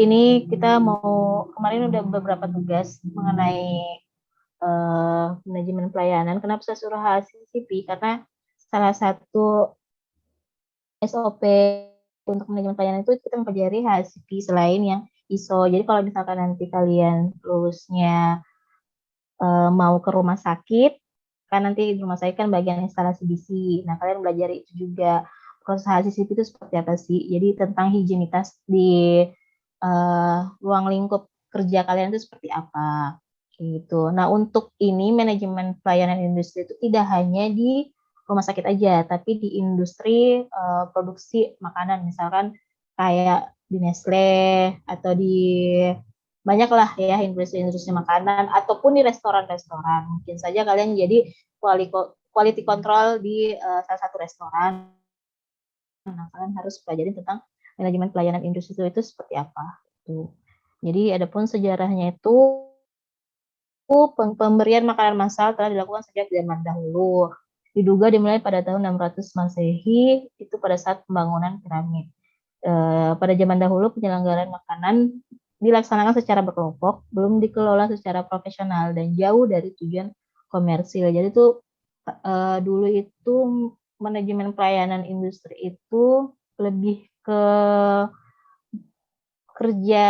ini kita mau kemarin udah beberapa tugas mengenai manajemen pelayanan. Kenapa saya suruh HACCP? Karena salah satu SOP untuk manajemen pelayanan itu kita mempelajari HACCP selain yang ISO. Jadi kalau misalkan nanti kalian lulusnya mau ke rumah sakit, kan nanti di rumah sakit kan bagian instalasi gizi. Nah, kalian belajar itu juga. Proses HACCP itu seperti apa sih? Jadi tentang higienitas di ruang lingkup kerja kalian itu seperti apa gitu. Nah, untuk ini manajemen pelayanan industri itu tidak hanya di rumah sakit aja, tapi di industri produksi makanan, misalkan kayak di Nestle atau di banyak lah ya industri-industri makanan ataupun di restoran-restoran. Mungkin saja kalian jadi quality control di salah satu restoran. Nah, kalian harus pelajari tentang manajemen pelayanan industri itu seperti apa. Tuh. Jadi adapun sejarahnya itu pemberian makanan massal telah dilakukan sejak zaman dahulu. Diduga dimulai pada tahun 600 Masehi, itu pada saat pembangunan piramid. Pada zaman dahulu penyelenggaraan makanan dilaksanakan secara berkelompok, belum dikelola secara profesional dan jauh dari tujuan komersil. Jadi itu dulu itu manajemen pelayanan industri itu lebih ke kerja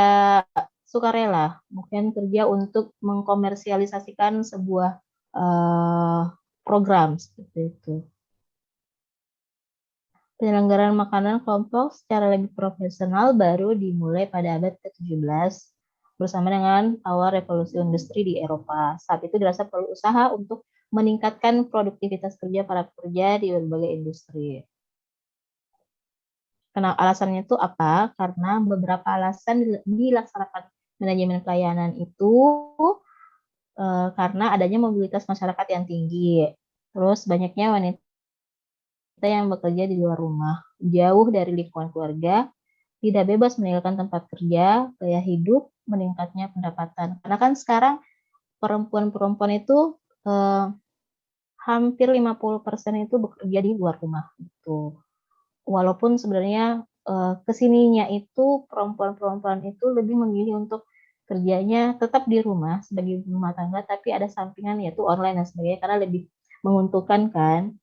sukarela, mungkin kerja untuk mengkomersialisasikan sebuah program seperti itu. Penyelenggaraan makanan kelompok secara lebih profesional baru dimulai pada abad ke-17 bersama dengan awal revolusi industri di Eropa. Saat itu dirasa perlu usaha untuk meningkatkan produktivitas kerja para pekerja di berbagai industri. Karena alasannya itu apa? Karena beberapa alasan dilaksanakan manajemen pelayanan itu karena adanya mobilitas masyarakat yang tinggi. Terus banyaknya wanita yang bekerja di luar rumah, jauh dari lingkungan keluarga, tidak bebas meninggalkan tempat kerja, gaya hidup, meningkatnya pendapatan. Karena kan sekarang perempuan-perempuan itu hampir 50% itu bekerja di luar rumah gitu. Walaupun sebenarnya kesininya itu perempuan-perempuan itu lebih memilih untuk kerjanya tetap di rumah sebagai rumah tangga, tapi ada sampingan yaitu online dan sebagainya karena lebih menguntungkan kan.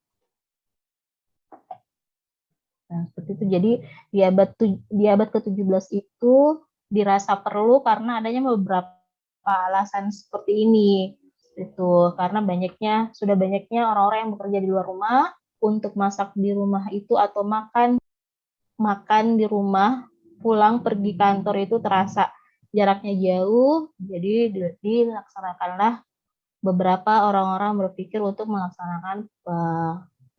Nah, seperti itu. Jadi di abad ke-17 itu dirasa perlu karena adanya beberapa alasan seperti ini. Itu karena sudah banyaknya orang-orang yang bekerja di luar rumah untuk masak di rumah itu atau makan di rumah, pulang pergi kantor itu terasa jaraknya jauh, jadi dilaksanakanlah beberapa orang-orang berpikir untuk melaksanakan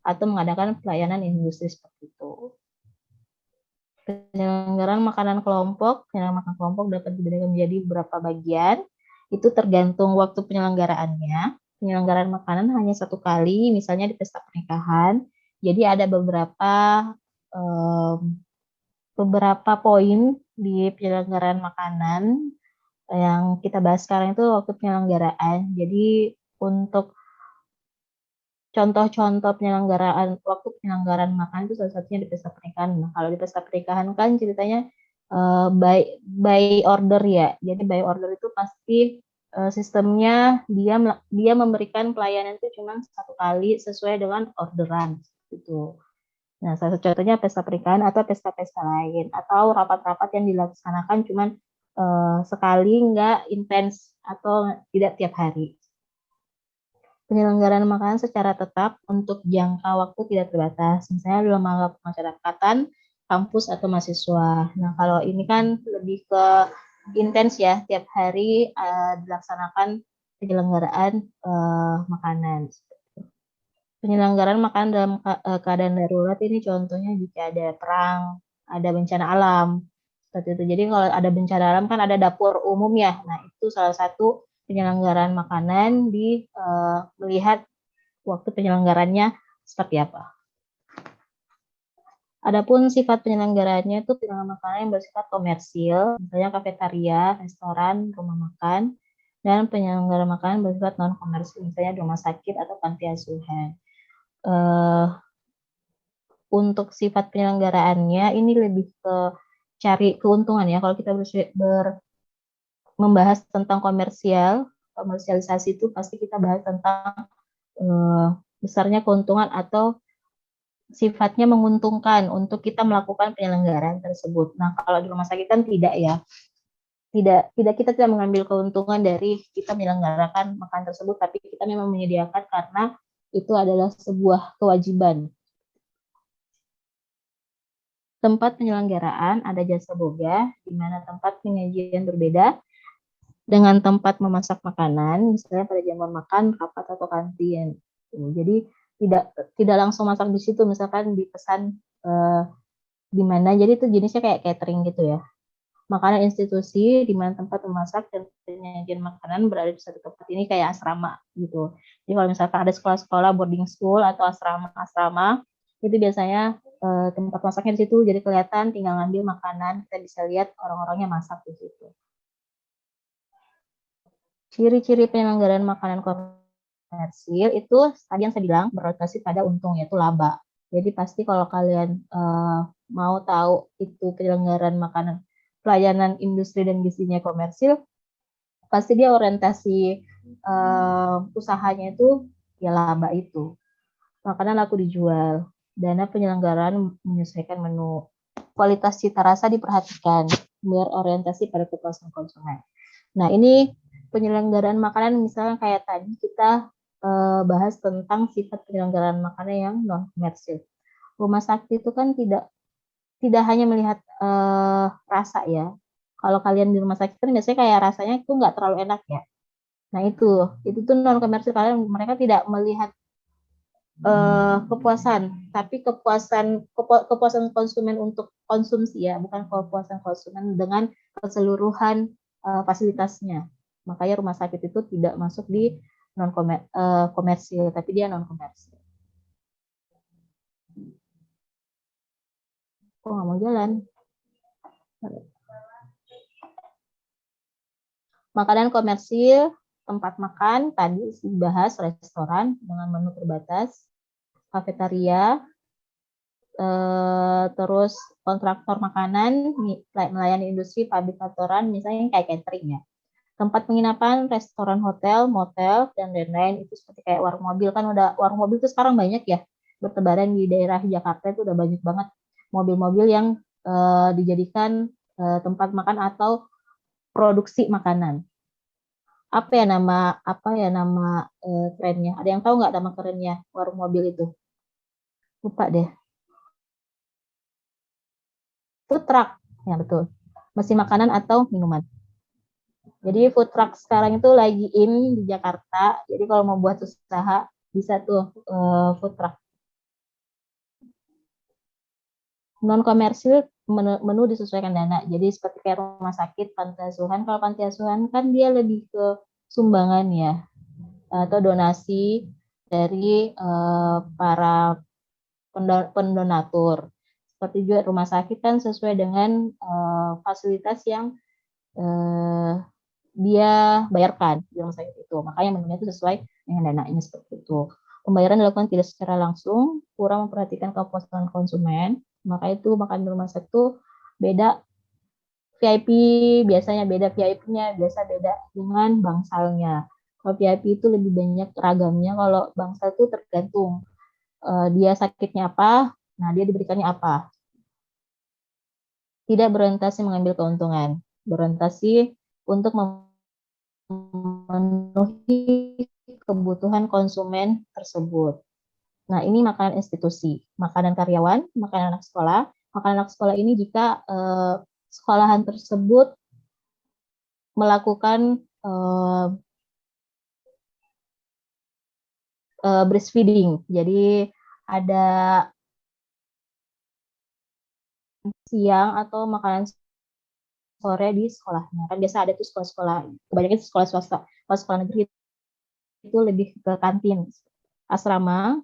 atau mengadakan pelayanan industri seperti itu. Penyelenggaraan makanan kelompok dapat dibedakan menjadi beberapa bagian. Itu tergantung waktu penyelenggaraannya. Penyelenggaraan makanan hanya satu kali, misalnya di pesta pernikahan. Jadi ada beberapa poin di penyelenggaraan makanan yang kita bahas sekarang itu waktu penyelenggaraan. Jadi untuk contoh-contoh waktu penyelenggaraan makan itu salah satunya di pesta pernikahan. Nah, kalau di pesta pernikahan kan ceritanya by order ya. Jadi by order itu pasti sistemnya dia memberikan pelayanan itu cuma satu kali sesuai dengan orderan gitu. Nah, salah satu contohnya pesta pernikahan atau pesta-pesta lain atau rapat-rapat yang dilaksanakan cuma sekali, nggak intens atau tidak tiap hari. Penyelenggaraan makanan secara tetap untuk jangka waktu tidak terbatas, misalnya dalam lembaga pemasyarakatan, kampus atau mahasiswa. Nah, kalau ini kan lebih ke intens ya, tiap hari dilaksanakan penyelenggaraan makanan. Penyelenggaraan makanan dalam keadaan darurat ini contohnya jika ada perang, ada bencana alam, seperti itu. Jadi kalau ada bencana alam kan ada dapur umum ya. Nah, itu salah satu penyelenggaraan makanan melihat waktu penyelenggarannya seperti apa. Adapun sifat penyelenggaraannya itu penyelenggaraan makanan yang bersifat komersil, misalnya kafetaria, restoran, rumah makan, dan penyelenggaraan makanan bersifat non komersil, misalnya rumah sakit atau panti asuhan. Untuk sifat penyelenggaraannya ini lebih ke cari keuntungan ya. Kalau kita membahas tentang komersialisasi itu pasti kita bahas tentang besarnya keuntungan atau sifatnya menguntungkan untuk kita melakukan penyelenggaraan tersebut. Nah, kalau di rumah sakit kan tidak ya. Kita tidak mengambil keuntungan dari kita menyelenggarakan makan tersebut, tapi kita memang menyediakan karena itu adalah sebuah kewajiban. Tempat penyelenggaraan ada jasa boga, di mana tempat penyajian berbeda dengan tempat memasak makanan, misalnya pada jamuan makan, rapat atau kantin. Jadi tidak langsung masak di situ, misalkan dipesan di mana. Jadi itu jenisnya kayak catering gitu ya. Makanan institusi di mana tempat memasak dan penyajian makanan berada di satu tempat, ini kayak asrama gitu. Jadi kalau misalkan ada sekolah-sekolah boarding school atau asrama-asrama, itu biasanya tempat masaknya di situ, jadi kelihatan tinggal ngambil makanan, kita bisa lihat orang-orangnya masak di situ. Ciri-ciri penyelenggaraan makanan komersil itu tadi yang saya bilang berorientasi pada untung, yaitu laba. Jadi pasti kalau kalian mau tahu itu penyelenggaraan makanan pelayanan industri dan gizinya komersil, pasti dia orientasi usahanya itu ya laba itu. Makanan laku dijual, dana penyelenggaraan menyesuaikan menu, kualitas cita rasa diperhatikan, berorientasi pada kepuasan konsumen. Nah, ini penyelenggaraan makanan misalnya kayak tadi kita bahas tentang sifat penyelenggaraan makanan yang non komersil. Rumah sakit itu kan tidak hanya melihat rasa ya. Kalau kalian di rumah sakit kan biasanya kayak rasanya itu nggak terlalu enak ya. Nah itu tuh non komersil, kalian mereka tidak melihat kepuasan, tapi kepuasan konsumen untuk konsumsi ya, bukan kepuasan konsumen dengan keseluruhan fasilitasnya. Makanya rumah sakit itu tidak masuk di non komersil, tapi dia non komersil. Kok nggak mau jalan? Makanan komersil, tempat makan tadi dibahas, restoran dengan menu terbatas, kafetaria, terus kontraktor makanan, melayani industri, pabrik kantoran, misalnya kayak catering ya. Tempat penginapan, restoran, hotel, motel, dan lain-lain, itu seperti kayak warung mobil. Kan udah warung mobil itu sekarang banyak ya, bertebaran di daerah Jakarta itu udah banyak banget mobil-mobil yang dijadikan tempat makan atau produksi makanan. Apa ya nama kerennya? Ada yang tahu nggak nama kerennya warung mobil itu? Lupa deh. Food truck, ya betul. Mesin makanan atau minuman. Jadi food truck sekarang itu lagi in di Jakarta. Jadi kalau mau buat usaha bisa tuh food truck. Non komersil menu disesuaikan dana. Jadi seperti kayak rumah sakit, panti asuhan. Kalau panti asuhan kan dia lebih ke sumbangan ya, atau donasi dari para pendonatur. Seperti juga rumah sakit kan sesuai dengan fasilitas yang dia bayarkan di rumah sakit itu. Makanya menunya itu sesuai dengan dananya seperti itu. Pembayaran dilakukan tidak secara langsung, kurang memperhatikan kepuasan konsumen. Maka itu makan di rumah sakit itu beda VIP, biasanya beda VIP-nya, biasa beda dengan bangsalnya. Kalau VIP itu lebih banyak ragamnya, kalau bangsal itu tergantung dia sakitnya apa, nah dia diberikannya apa. Tidak berorientasi mengambil keuntungan, berorientasi untuk memenuhi kebutuhan konsumen tersebut. Nah, ini makanan institusi, makanan karyawan, makanan anak sekolah. Makanan anak sekolah ini jika sekolahan tersebut melakukan breastfeeding. Jadi ada siang atau makanan sore di sekolahnya. Kan biasa ada tuh sekolah-sekolah, kebanyakan sekolah swasta. Kalau sekolah negeri itu lebih ke kantin. Asrama,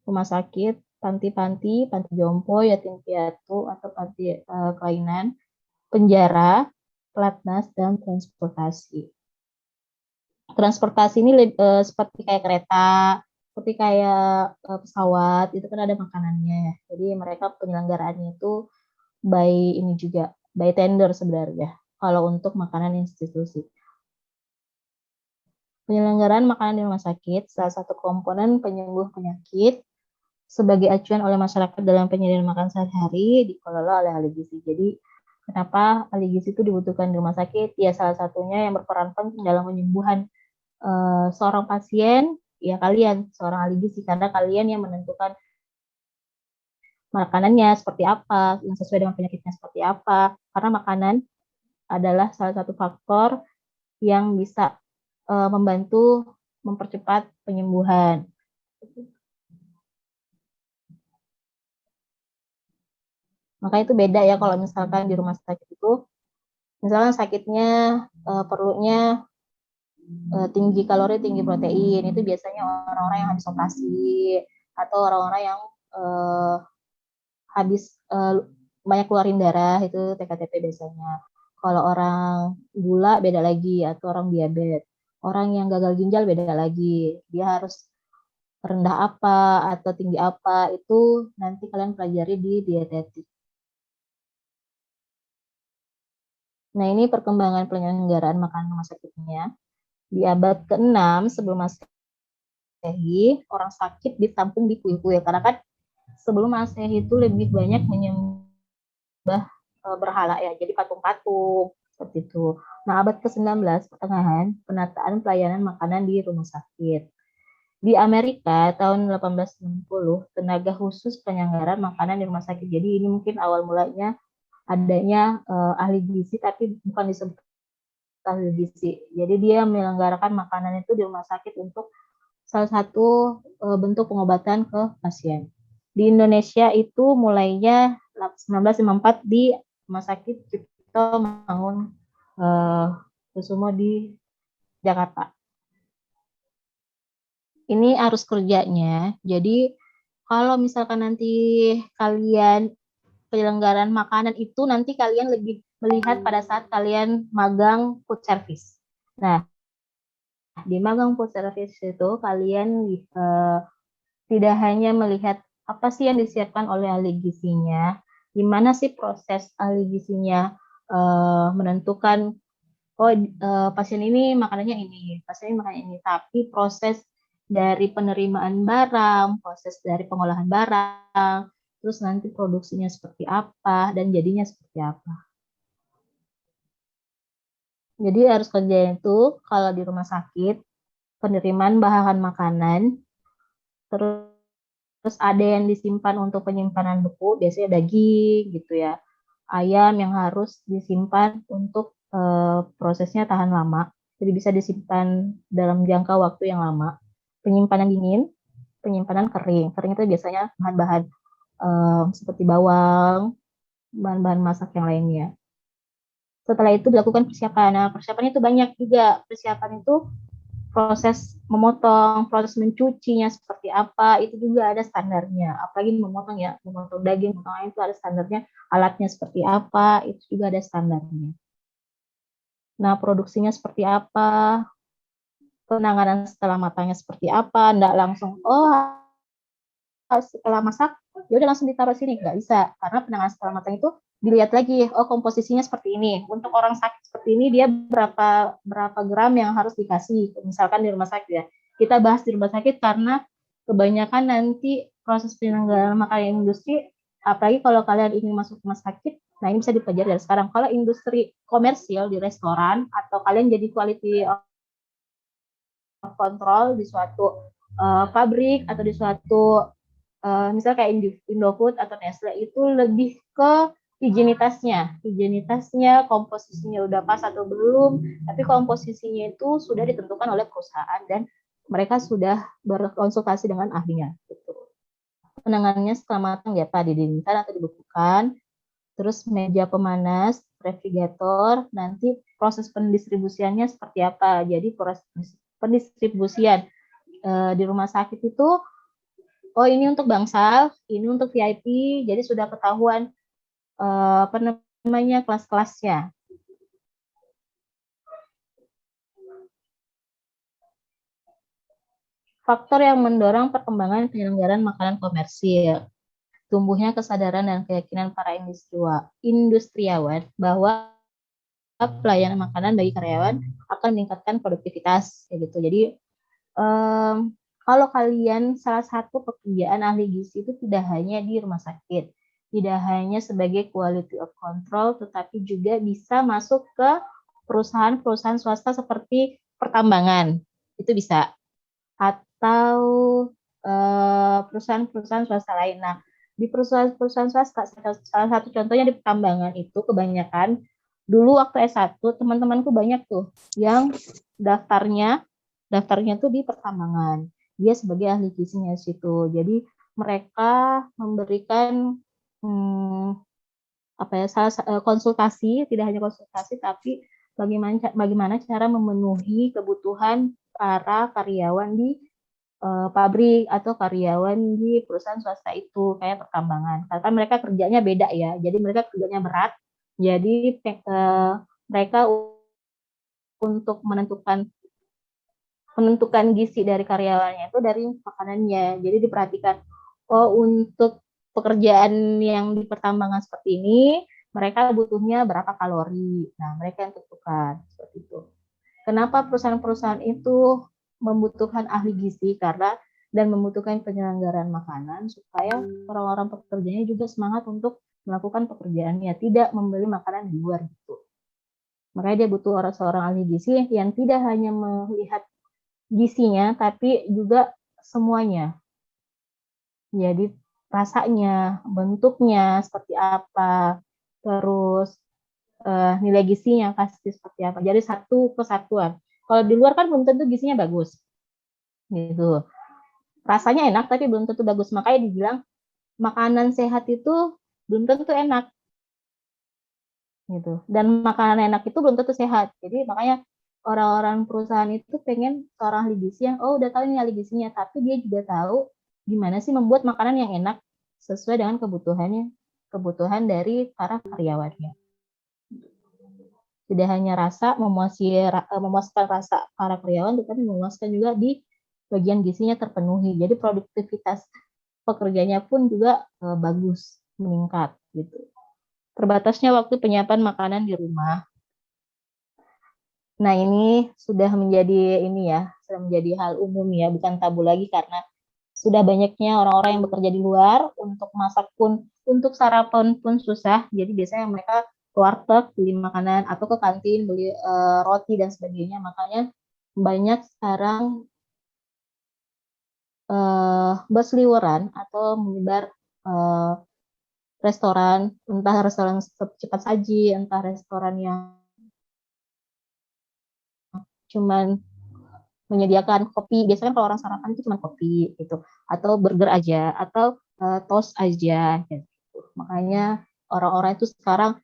rumah sakit, panti-panti, panti jompo, yatim piatu, atau panti kelainan, penjara, pelatnas, dan transportasi. Transportasi ini seperti kayak kereta, seperti kayak pesawat, itu kan ada makanannya. Jadi mereka penyelenggaraannya itu by ini juga by tender sebenarnya kalau untuk makanan institusi. Penyelenggaraan makanan di rumah sakit salah satu komponen penyembuh penyakit sebagai acuan oleh masyarakat dalam penyediaan makan sehari-hari dikelola oleh ahli gizi. Jadi kenapa ahli gizi itu dibutuhkan di rumah sakit? Ya salah satunya yang berperan penting dalam penyembuhan seorang pasien, ya kalian seorang ahli gizi karena kalian yang menentukan makanannya seperti apa, yang sesuai dengan penyakitnya seperti apa. Karena makanan adalah salah satu faktor yang bisa membantu mempercepat penyembuhan. Maka itu beda ya kalau misalkan di rumah sakit itu, misalkan sakitnya perlunya tinggi kalori, tinggi protein, itu biasanya orang-orang yang habis operasi atau orang-orang yang habis banyak keluarin darah, itu TKTP biasanya. Kalau orang gula beda lagi, atau orang diabetes. Orang yang gagal ginjal beda lagi. Dia harus rendah apa atau tinggi apa, itu nanti kalian pelajari di dietetik. Nah, ini perkembangan penyelenggaraan makanan rumah sakitnya. Di abad ke-6 sebelum Masehi, orang sakit ditampung di kuil-kuil. Karena kan sebelum Masehi itu lebih banyak menyembah berhala ya, jadi patung-patung seperti itu. Nah, abad ke-19 pertengahan penataan pelayanan makanan di rumah sakit. Di Amerika tahun 1860 tenaga khusus penyelenggaraan makanan di rumah sakit. Jadi ini mungkin awal mulanya adanya ahli gizi tapi bukan disebut ahli gizi. Jadi dia menyelenggarakan makanan itu di rumah sakit untuk salah satu bentuk pengobatan ke pasien. Di Indonesia itu mulainya 1954 di Rumah Sakit Cipto Mangun Kusumo di Jakarta. Ini arus kerjanya. Jadi kalau misalkan nanti kalian penyelenggaraan makanan itu nanti kalian lebih melihat pada saat kalian magang food service. Nah, di magang food service itu kalian tidak hanya melihat apa sih yang disiapkan oleh ahli gizinya, gimana sih proses ahli gizinya menentukan pasien ini makanannya ini, pasien ini makanannya ini, tapi proses dari penerimaan barang, proses dari pengolahan barang, terus nanti produksinya seperti apa dan jadinya seperti apa. Jadi harus kerja itu kalau di rumah sakit penerimaan bahan makanan, terus ada yang disimpan untuk penyimpanan beku, biasanya daging gitu ya, ayam yang harus disimpan untuk prosesnya tahan lama, jadi bisa disimpan dalam jangka waktu yang lama. Penyimpanan dingin, penyimpanan kering. Kering itu biasanya bahan-bahan seperti bawang, bahan-bahan masak yang lainnya. Setelah itu dilakukan persiapan. Nah, persiapannya itu banyak juga. Persiapan itu proses memotong, proses mencucinya seperti apa, itu juga ada standarnya. Apalagi memotong ya, memotong daging, memotong ayam itu ada standarnya, alatnya seperti apa, itu juga ada standarnya. Nah, produksinya seperti apa, penanganan setelah matangnya seperti apa, enggak langsung, setelah masak, ya udah langsung ditaruh sini, nggak bisa. Karena penanganan setelah matang itu dilihat lagi, komposisinya seperti ini. Untuk orang sakit seperti ini, dia berapa gram yang harus dikasih, misalkan di rumah sakit ya. Kita bahas di rumah sakit karena kebanyakan nanti proses penyelenggaraan makanan industri, apalagi kalau kalian ingin masuk rumah sakit, nah ini bisa dipelajari dari sekarang. Kalau industri komersil di restoran, atau kalian jadi quality control di suatu pabrik, atau di suatu misalnya kayak Indofood atau Nestle, itu lebih ke higienitasnya, komposisinya udah pas atau belum, tapi komposisinya itu sudah ditentukan oleh perusahaan dan mereka sudah berkonsultasi dengan ahlinya. Gitu. Penanganannya setelah matang ya Pak, didinginkan atau dibekukan, terus meja pemanas, refrigerator, nanti proses pendistribusiannya seperti apa. Jadi proses pendistribusian di rumah sakit itu, ini untuk bangsal, ini untuk VIP, jadi sudah ketahuan apa namanya kelas-kelasnya. Faktor yang mendorong perkembangan penyelenggaraan makanan komersil. tumbuhnya kesadaran dan keyakinan para industriawan bahwa pelayanan makanan bagi karyawan akan meningkatkan produktivitas kayak gitu. Jadi kalau kalian salah satu pekerjaan ahli gizi itu tidak hanya di rumah sakit, tidak hanya sebagai quality of control, tetapi juga bisa masuk ke perusahaan-perusahaan swasta seperti pertambangan, itu bisa, atau perusahaan-perusahaan swasta lain. Nah, di perusahaan-perusahaan swasta, salah satu contohnya di pertambangan itu kebanyakan dulu waktu S1 teman-temanku banyak tuh yang daftarnya tuh di pertambangan. Dia sebagai ahli gizinya situ. Jadi mereka memberikan konsultasi, tidak hanya konsultasi tapi bagaimana cara memenuhi kebutuhan para karyawan di pabrik atau karyawan di perusahaan swasta itu kayak pertambangan. Karena mereka kerjanya beda ya. Jadi mereka kerjanya berat. Jadi mereka untuk menentukan gizi dari karyawannya itu dari makanannya. Jadi diperhatikan, untuk pekerjaan yang di pertambangan seperti ini, mereka butuhnya berapa kalori. Nah, mereka yang tentukan seperti itu. Kenapa perusahaan-perusahaan itu membutuhkan ahli gizi dan membutuhkan penyelenggaraan makanan supaya orang-orang pekerjanya juga semangat untuk melakukan pekerjaannya, tidak membeli makanan di luar gitu. Makanya dia butuh seorang ahli gizi yang tidak hanya melihat gizinya, tapi juga semuanya. Jadi rasanya, bentuknya seperti apa, terus nilai gizinya pasti seperti apa. Jadi satu kesatuan. Kalau di luar kan belum tentu gizinya bagus, gitu. Rasanya enak tapi belum tentu bagus. Makanya dibilang makanan sehat itu belum tentu enak, gitu. Dan makanan enak itu belum tentu sehat. Jadi makanya orang-orang perusahaan itu pengen seorang ahli gizi yang udah tahu ini ahli gizinya, tapi dia juga tahu gimana sih membuat makanan yang enak sesuai dengan kebutuhan dari para karyawannya. Tidak hanya memuaskan rasa para karyawan, tetapi memuaskan juga di bagian gizinya terpenuhi. Jadi produktivitas pekerjanya pun juga bagus, meningkat gitu. Terbatasnya waktu penyiapan makanan di rumah. Nah, ini sudah menjadi hal umum ya, bukan tabu lagi karena sudah banyaknya orang-orang yang bekerja di luar, untuk masak pun, untuk sarapan pun susah. Jadi biasanya mereka ke warteg beli makanan atau ke kantin beli roti dan sebagainya. Makanya banyak sekarang berseliweran atau menyebar restoran, entah restoran cepat saji, entah restoran yang cuman menyediakan kopi. Biasanya kalau orang sarapan itu cuma kopi gitu, atau burger aja, atau toast aja gitu. Makanya orang-orang itu sekarang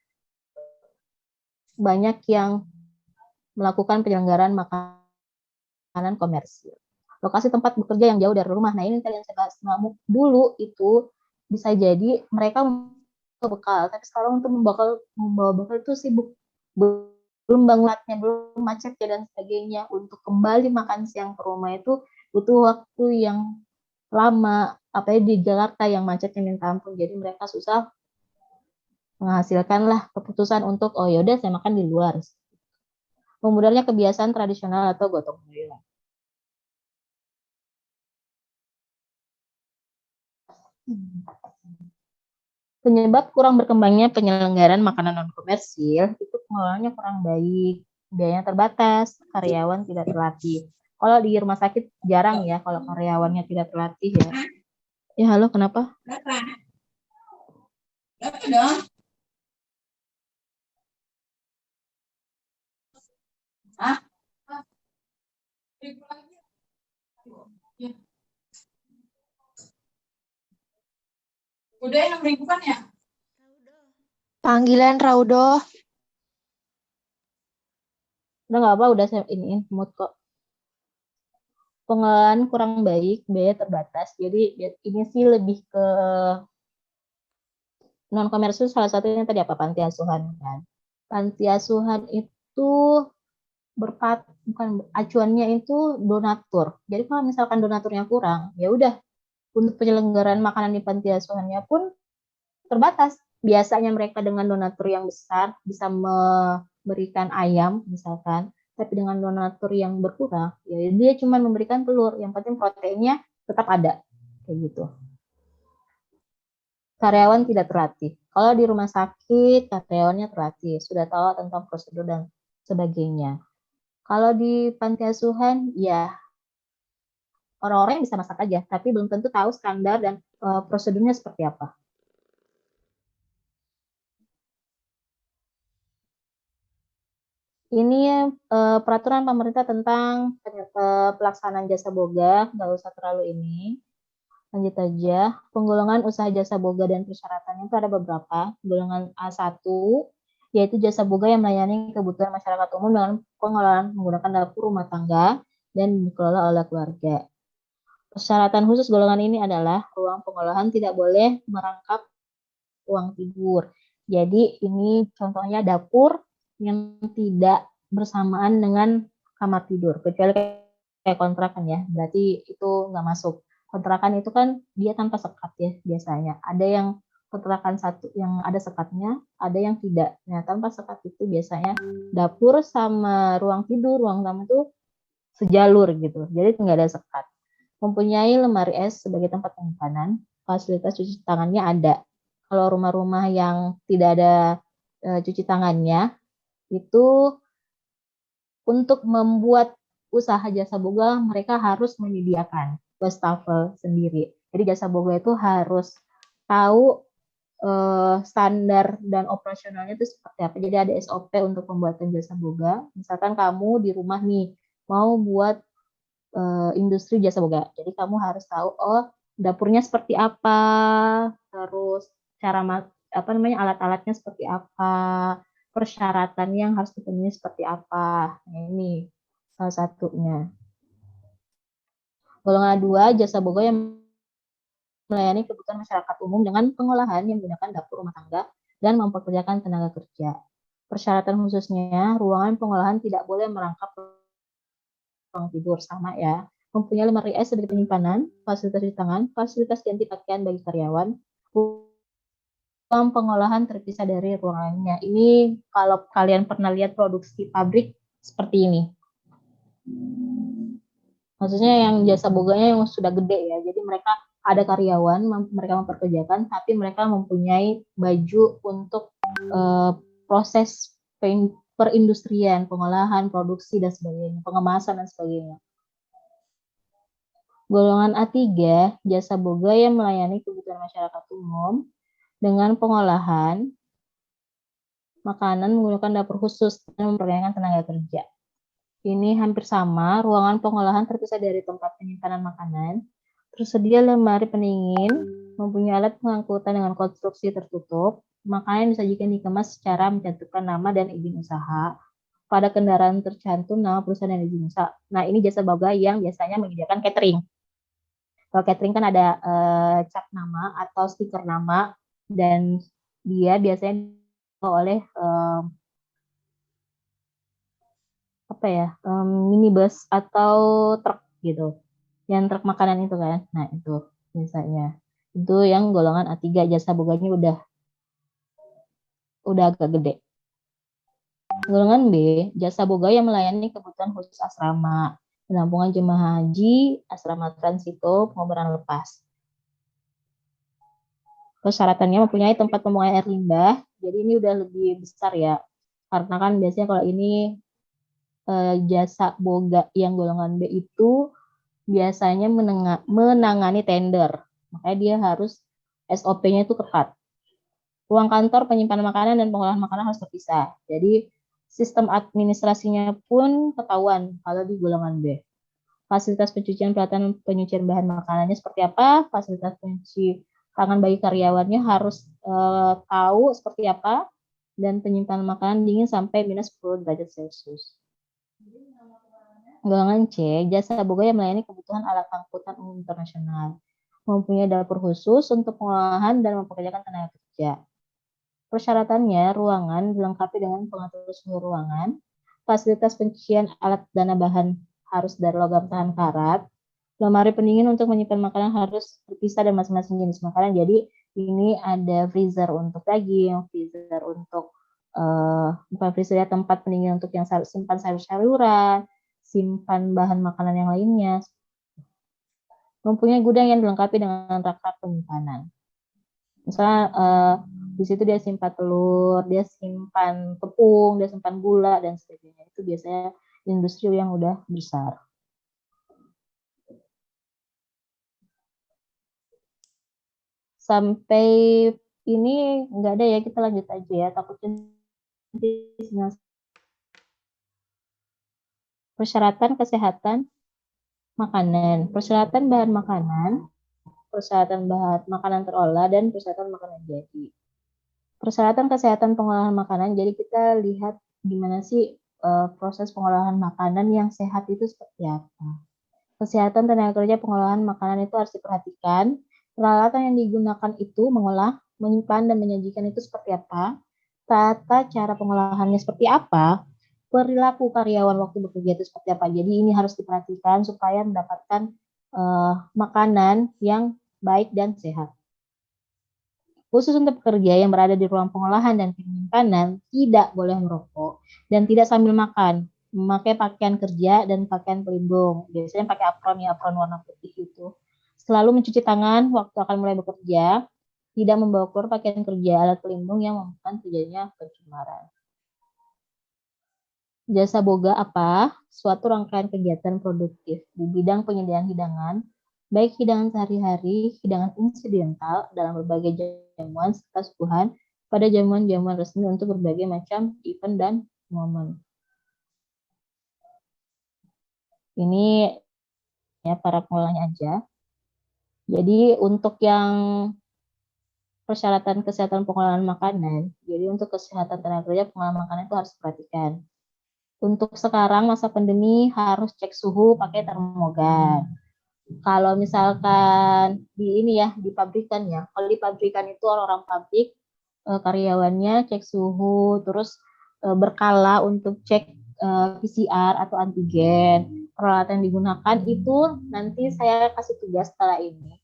banyak yang melakukan penyelenggaraan makanan komersil. Lokasi tempat bekerja yang jauh dari rumah. Nah, ini tadi yang saya bahas. Dulu itu bisa jadi mereka bekal, tapi sekarang untuk membawa bekal itu sibuk, belum bangunnya, belum macetnya dan sebagainya. Untuk kembali makan siang ke rumah itu butuh waktu yang lama, apalagi di Jakarta yang macetnya minta ampun. Jadi mereka susah menghasilkanlah keputusan untuk yaudah saya makan di luar. Memudahnya kebiasaan tradisional atau gotong royong. Penyebab kurang berkembangnya penyelenggaraan makanan non komersil itu pengelolaannya kurang baik, biayanya terbatas, karyawan tidak terlatih. Kalau di rumah sakit jarang ya kalau karyawannya tidak terlatih ya. Ya halo, kenapa? Udah 6.000 kan ya? Panggilan Raudo. Udah nggak apa, udah saya iniin mood kok. Pengelolaan kurang baik, biaya terbatas. Jadi ini sih lebih ke non komersil, salah satunya tadi apa, panti asuhan kan. Panti asuhan itu bukan acuannya itu donatur. Jadi kalau misalkan donaturnya kurang, ya udah untuk penyelenggaraan makanan di panti asuhannya pun terbatas. Biasanya mereka dengan donatur yang besar bisa memberikan ayam misalkan, tapi dengan donatur yang berkurang, ya dia cuma memberikan telur. Yang penting proteinnya tetap ada, kayak gitu. Karyawan tidak terlatih. Kalau di rumah sakit, karyawannya terlatih, sudah tahu tentang prosedur dan sebagainya. Kalau di panti asuhan, ya orang-orang yang bisa masak aja, tapi belum tentu tahu standar dan prosedurnya seperti apa. Ini peraturan pemerintah tentang pelaksanaan jasa boga, nggak usah terlalu ini. Lanjut aja. Penggolongan usaha jasa boga dan persyaratannya itu ada beberapa. Golongan A1, yaitu jasa boga yang melayani kebutuhan masyarakat umum dengan pengelolaan menggunakan dapur rumah tangga dan dikelola oleh keluarga. Persyaratan khusus golongan ini adalah ruang pengolahan tidak boleh merangkap ruang tidur. Jadi ini contohnya dapur yang tidak bersamaan dengan kamar tidur, kecuali kayak kontrakan ya, berarti itu nggak masuk. Kontrakan itu kan dia tanpa sekat ya biasanya. Ada yang kontrakan satu yang ada sekatnya, ada yang tidak. Nah, tanpa sekat itu biasanya dapur sama ruang tidur, ruang tamu itu sejalur gitu. Jadi nggak ada sekat. Mempunyai lemari es sebagai tempat penyimpanan, fasilitas cuci tangannya ada. Kalau rumah-rumah yang tidak ada cuci tangannya, itu untuk membuat usaha jasa boga mereka harus menyediakan wastafel sendiri. Jadi jasa boga itu harus tahu standar dan operasionalnya itu seperti apa. Jadi ada SOP untuk pembuatan jasa boga. Misalkan kamu di rumah nih mau buat industri jasa boga. Jadi kamu harus tahu oh dapurnya seperti apa, terus cara apa namanya alat-alatnya seperti apa, persyaratan yang harus dipenuhi seperti apa. Nah, ini salah satunya. Golongan 2 jasa boga yang melayani kebutuhan masyarakat umum dengan pengolahan yang menggunakan dapur rumah tangga dan mempekerjakan tenaga kerja. Persyaratan khususnya, ruangan pengolahan tidak boleh merangkap ruang tidur, sama ya. Mempunyai lemari es sebagai penyimpanan, fasilitas cuci tangan, fasilitas ganti pakaian bagi karyawan, ruang pengolahan terpisah dari ruang lainnya. Ini kalau kalian pernah lihat produksi pabrik seperti ini. Maksudnya yang jasa boganya yang sudah gede ya. Jadi mereka ada karyawan, mereka memperkerjakan, tapi mereka mempunyai baju untuk proses perindustrian, pengolahan, produksi dan sebagainya, pengemasan dan sebagainya. Golongan A3, jasa boga yang melayani kebutuhan masyarakat umum dengan pengolahan makanan menggunakan dapur khusus dan memperdayakan tenaga kerja. Ini hampir sama, ruangan pengolahan terpisah dari tempat penyimpanan makanan, tersedia lemari pendingin, mempunyai alat pengangkutan dengan konstruksi tertutup, makanan disajikan dikemas secara mencantumkan nama dan izin usaha. Pada kendaraan tercantum nama perusahaan dan izin usaha. Nah, ini jasa boga yang biasanya menyediakan catering. Kalau catering kan ada cap nama atau stiker nama dan dia biasanya oleh apa ya minibus atau truk gitu, yang truk makanan itu kan. Nah itu biasanya itu yang golongan A3 jasa boganya udah agak gede. Golongan B jasa boga yang melayani kebutuhan khusus asrama, penampungan jemaah haji, asrama transito, pengobatan lepas. Persyaratannya mempunyai tempat pembuangan air limbah. Jadi ini udah lebih besar ya. Karena kan biasanya kalau ini jasa boga yang golongan B itu biasanya menangani tender. Makanya dia harus SOP-nya itu ketat. Ruang kantor, penyimpanan makanan, dan pengolahan makanan harus terpisah. Jadi sistem administrasinya pun ketahuan kalau di golongan B. Fasilitas pencucian, pelatihan penyucian bahan makanannya seperti apa, fasilitas pencuci tangan bagi karyawannya harus tahu seperti apa, dan penyimpanan makanan dingin sampai minus 10 derajat Celcius. Golongan C, jasa boga yang melayani kebutuhan alat angkutan umum internasional. Mempunyai dapur khusus untuk pengolahan dan mempekerjakan tenaga kerja. Persyaratannya, ruangan dilengkapi dengan pengatur suhu ruangan, fasilitas pencucian alat dan bahan harus dari logam tahan karat, lemari pendingin untuk menyimpan makanan harus terpisah dan masing-masing jenis makanan. Jadi Ini ada freezer untuk daging, freezer untuk bukan freezer ya, tempat pendingin untuk yang simpan sayur-sayuran, simpan bahan makanan yang lainnya. Mempunyai gudang yang dilengkapi dengan rak-rak penyimpanan. Misalnya di situ dia simpan telur, dia simpan tepung, dia simpan gula dan sebagainya. Itu biasanya industri yang udah besar. Sampai ini nggak ada ya, kita lanjut aja ya, takutnya nanti persyaratan kesehatan makanan, persyaratan bahan makanan, persyaratan bahan makanan terolah, dan persyaratan makanan jadi. Persyaratan kesehatan pengolahan makanan, jadi kita lihat gimana sih proses pengolahan makanan yang sehat itu seperti apa. Kesehatan tenaga kerja pengolahan makanan itu harus diperhatikan. Peralatan yang digunakan itu mengolah, menyimpan, dan menyajikan itu seperti apa. Tata cara pengolahannya seperti apa. Perilaku karyawan waktu bekerja itu seperti apa. Jadi ini harus diperhatikan supaya mendapatkan makanan yang baik dan sehat. Khusus untuk pekerja yang berada di ruang pengolahan dan penyimpanan, tidak boleh merokok dan tidak sambil makan. Memakai pakaian kerja dan pakaian pelindung. Biasanya pakai apron ya, apron warna putih itu. Selalu mencuci tangan waktu akan mulai bekerja. Tidak membawa keluar pakaian kerja, alat pelindung yang membuat terjadinya pencemaran. Jasa boga apa? Suatu rangkaian kegiatan produktif di bidang penyediaan hidangan, baik hidangan sehari-hari, hidangan insidental dalam berbagai jamuan serta suguhan pada jamuan-jamuan resmi untuk berbagai macam event dan momen. Ini ya para pengolahnya aja. Jadi untuk yang persyaratan kesehatan pengolahan makanan, jadi untuk kesehatan tenaga kerja pengolahan makanan itu harus diperhatikan. Untuk sekarang masa pandemi harus cek suhu pakai termogan. Kalau misalkan di ini ya, di pabrikan ya, kalau di pabrikan itu orang-orang pabrik karyawannya cek suhu, terus berkala untuk cek PCR atau antigen. Peralatan yang digunakan itu nanti saya kasih tugas setelah ini.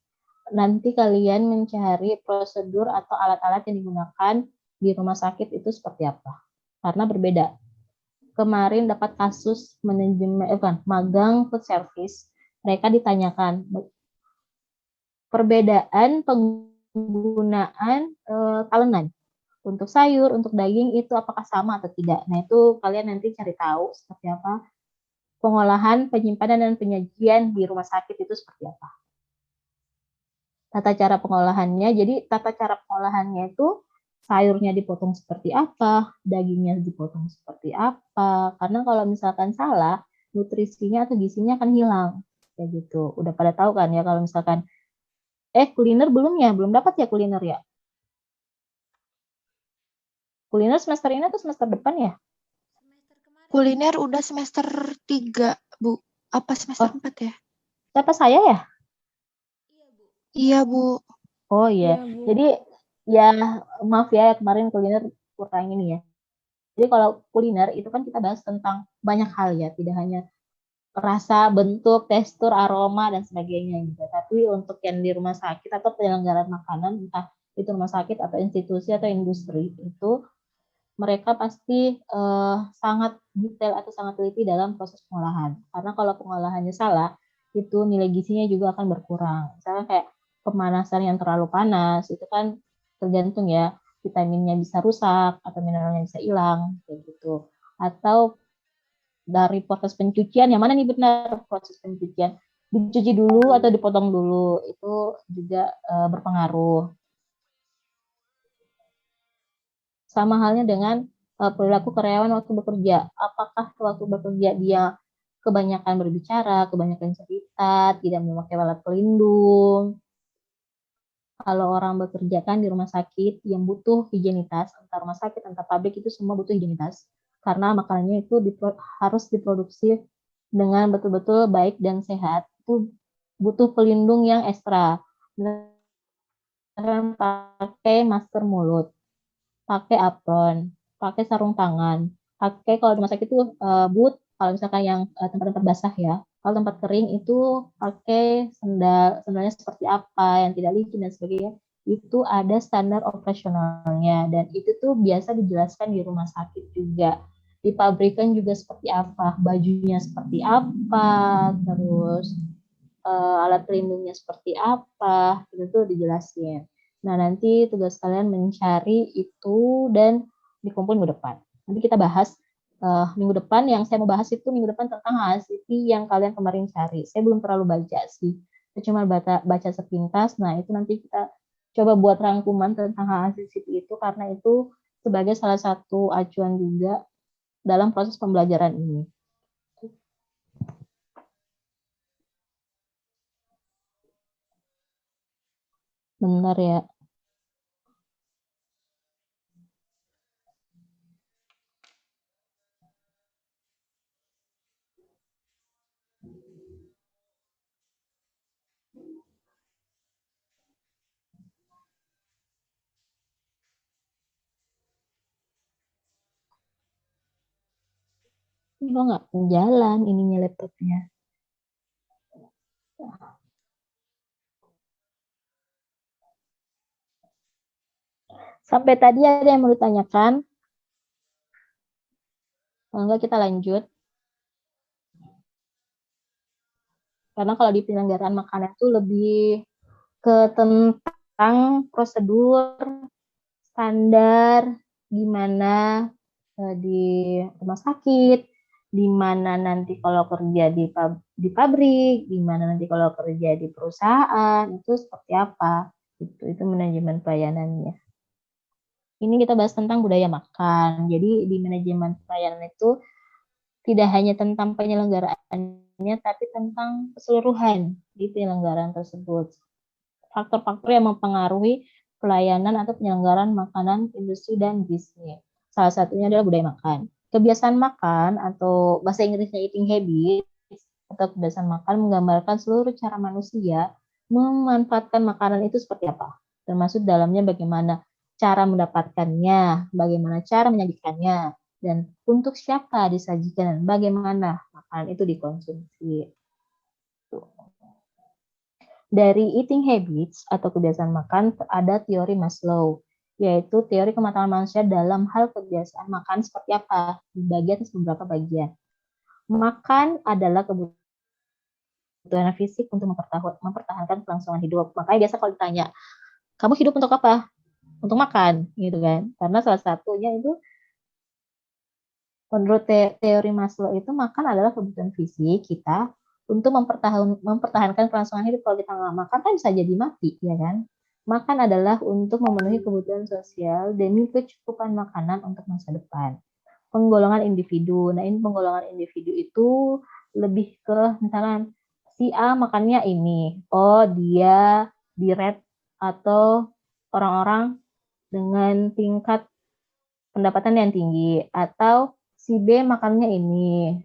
Nanti kalian mencari prosedur atau alat-alat yang digunakan di rumah sakit itu seperti apa. Karena berbeda. Kemarin dapat kasus manajemen magang food service, mereka ditanyakan perbedaan penggunaan talenan untuk sayur, untuk daging itu apakah sama atau tidak. Nah, itu kalian nanti cari tahu seperti apa pengolahan, penyimpanan, dan penyajian di rumah sakit itu seperti apa. Tata cara pengolahannya, jadi tata cara pengolahannya itu sayurnya dipotong seperti apa, dagingnya dipotong seperti apa. Karena kalau misalkan salah, nutrisinya atau gizinya akan hilang. Kayak gitu. Udah pada tahu kan ya kalau misalkan kuliner belum ya? Belum dapat ya kuliner ya? Kuliner semester ini atau semester depan ya? Kuliner udah semester 3, Bu. Apa semester 4 ya? Siapa saya ya? Iya, Bu. Oh iya. Jadi ya maaf ya kemarin kuliner kurang ini ya. Jadi kalau kuliner itu kan kita bahas tentang banyak hal ya, tidak hanya rasa, bentuk, tekstur, aroma dan sebagainya gitu. Tapi untuk yang di rumah sakit atau penyelenggaraan makanan, entah itu rumah sakit atau institusi atau industri, itu mereka pasti sangat detail atau sangat teliti dalam proses pengolahan. Karena kalau pengolahannya salah, itu nilai gizinya juga akan berkurang. Misalnya kayak pemanasan yang terlalu panas, itu kan tergantung ya, vitaminnya bisa rusak atau mineralnya bisa hilang, kayak gitu. Atau dari proses pencucian, yang mana nih benar proses pencucian? Dicuci dulu atau dipotong dulu, itu juga berpengaruh. Sama halnya dengan perilaku karyawan waktu bekerja. Apakah waktu bekerja dia kebanyakan berbicara, kebanyakan cerita, tidak memakai alat pelindung. Kalau orang bekerja kan di rumah sakit yang butuh higienitas, entah rumah sakit, entah pabrik itu semua butuh higienitas. Karena makanannya itu harus diproduksi dengan betul-betul baik dan sehat. Itu butuh pelindung yang ekstra. Dan pakai masker mulut, pakai apron, pakai sarung tangan, pakai kalau di rumah sakit itu boot, kalau misalkan yang tempat-tempat basah ya. Kalau tempat kering itu pakai sandalnya seperti apa yang tidak licin dan sebagainya. itu ada standar operasionalnya, dan itu tuh biasa dijelaskan di rumah sakit juga. Di pabrikan juga seperti apa, bajunya seperti apa, terus alat pelindungnya seperti apa, itu tuh dijelasin. Nah, nanti tugas kalian mencari itu dan dikumpul minggu depan. Nanti kita bahas minggu depan. Yang saya mau bahas itu minggu depan tentang HACCP yang kalian kemarin cari. Saya belum terlalu baca sih. Saya cuma baca sepintas. Nah, itu nanti kita coba buat rangkuman tentang HACCP itu, karena itu sebagai salah satu acuan juga dalam proses pembelajaran ini. Benar ya. Ini kok nggak jalan ininya laptopnya. Sampai tadi ada yang mau ditanyakan? Kalau enggak kita lanjut. Karena kalau di penyelenggaraan makanan itu lebih ke tentang prosedur, standar, gimana di rumah sakit, di mana nanti kalau kerja di pabrik, di mana nanti kalau kerja di perusahaan, itu seperti apa. Itu manajemen pelayanannya. Ini kita bahas tentang budaya makan. Jadi di manajemen pelayanan itu tidak hanya tentang penyelenggaraannya, tapi tentang keseluruhan di penyelenggaraan tersebut. Faktor-faktor yang mempengaruhi pelayanan atau penyelenggaraan makanan, industri, dan bisnis. Salah satunya adalah budaya makan. Kebiasaan makan atau bahasa Inggrisnya eating habit atau kebiasaan makan menggambarkan seluruh cara manusia memanfaatkan makanan itu seperti apa. Termasuk dalamnya bagaimana cara mendapatkannya, bagaimana cara menyajikannya, dan untuk siapa disajikan, dan bagaimana makanan itu dikonsumsi. Dari eating habits atau kebiasaan makan ada teori Maslow, yaitu teori kematangan manusia dalam hal kebiasaan makan seperti apa, dibagi atas beberapa bagian. Makan adalah kebutuhan fisik untuk mempertahankan kelangsungan hidup. Makanya biasa kalau ditanya, kamu hidup untuk apa? Untuk makan, gitu kan? Karena salah satunya itu menurut teori Maslow itu makan adalah kebutuhan fisik kita untuk mempertahankan kelangsungan hidup. Kalau kita nggak makan kan bisa jadi mati, ya kan? Makan adalah untuk memenuhi kebutuhan sosial demi kecukupan makanan untuk masa depan. Penggolongan individu. Nah, ini penggolongan individu itu lebih ke misalnya si A makannya ini. Oh, dia di red atau orang-orang dengan tingkat pendapatan yang tinggi, atau si B makannya ini.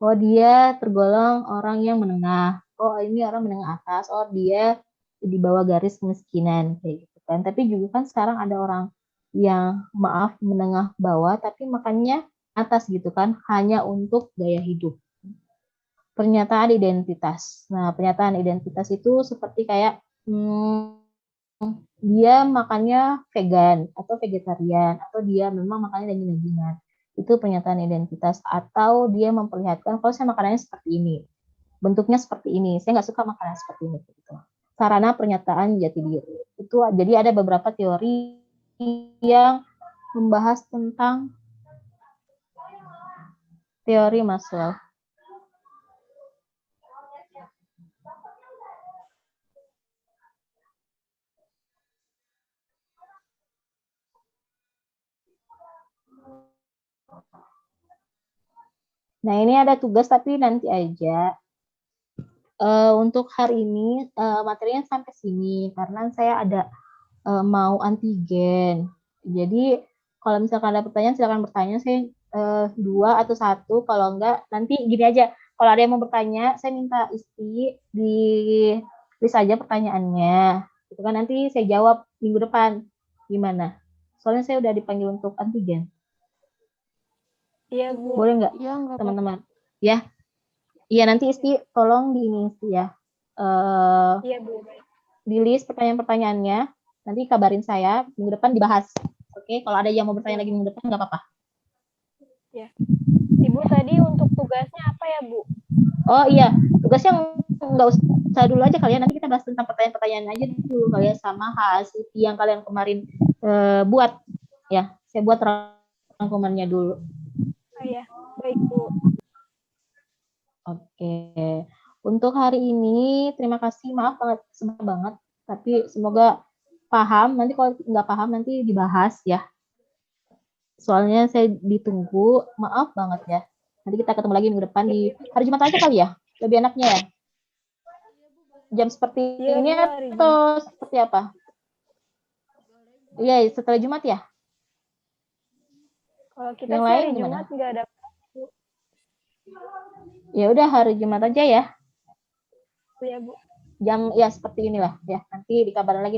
Oh, dia tergolong orang yang menengah. Oh, ini orang menengah atas. Oh, dia di bawah garis kemiskinan kayak gitu kan. Tapi juga kan sekarang ada orang yang maaf menengah bawah tapi makannya atas gitu kan, hanya untuk gaya hidup. Pernyataan identitas. Nah, pernyataan identitas itu seperti kayak dia makannya vegan atau vegetarian, atau dia memang makannya daging-dagingan. Itu pernyataan identitas. Atau dia memperlihatkan kalau saya makanannya seperti ini, bentuknya seperti ini, saya nggak suka makanan seperti ini gitu. Sarana pernyataan jati diri. Itu jadi ada beberapa teori yang membahas tentang teori Maslow. Nah, ini ada tugas tapi nanti aja. Untuk hari ini materinya sampai sini karena saya ada mau antigen. Jadi kalau misalkan ada pertanyaan silakan bertanya. Saya dua atau satu. Kalau enggak nanti gini aja. Kalau ada yang mau bertanya, saya minta Isti di list aja pertanyaannya. Itu kan nanti saya jawab minggu depan. Gimana? Soalnya saya udah dipanggil untuk antigen. Iya, Bu. Boleh nggak, Iya, nggak apa-apa. teman-teman? Ya. Iya, nanti Isti tolong di ini Isti ya. Iya, Bu. Di list pertanyaan-pertanyaannya. Nanti kabarin saya, minggu depan dibahas. Oke, kalau ada yang mau bertanya lagi minggu depan, nggak apa-apa. Ya. Ibu tadi untuk tugasnya apa ya, Bu? Oh iya, tugasnya nggak usah dulu aja kalian. Nanti kita bahas tentang pertanyaan-pertanyaan aja dulu kalian sama hasil yang kalian kemarin buat. Ya, saya buat rangkumannya dulu. Oh iya, baik Bu. Oke, untuk hari ini terima kasih. Maaf banget, sebentar banget. Tapi semoga paham. Nanti kalau nggak paham nanti dibahas ya. Soalnya saya ditunggu. Maaf banget ya. Nanti kita ketemu lagi minggu depan di hari Jumat aja kali ya. Lebih enaknya ya. Jam seperti Iya, ini Bu, hari atau seperti apa? Iya, setelah Jumat ya. Kalau kita Yang sih lain hari gimana? Jumat nggak ada. Ya udah hari Jumat aja ya. Ya, Bu. Jam ya seperti inilah ya. Nanti dikabarin lagi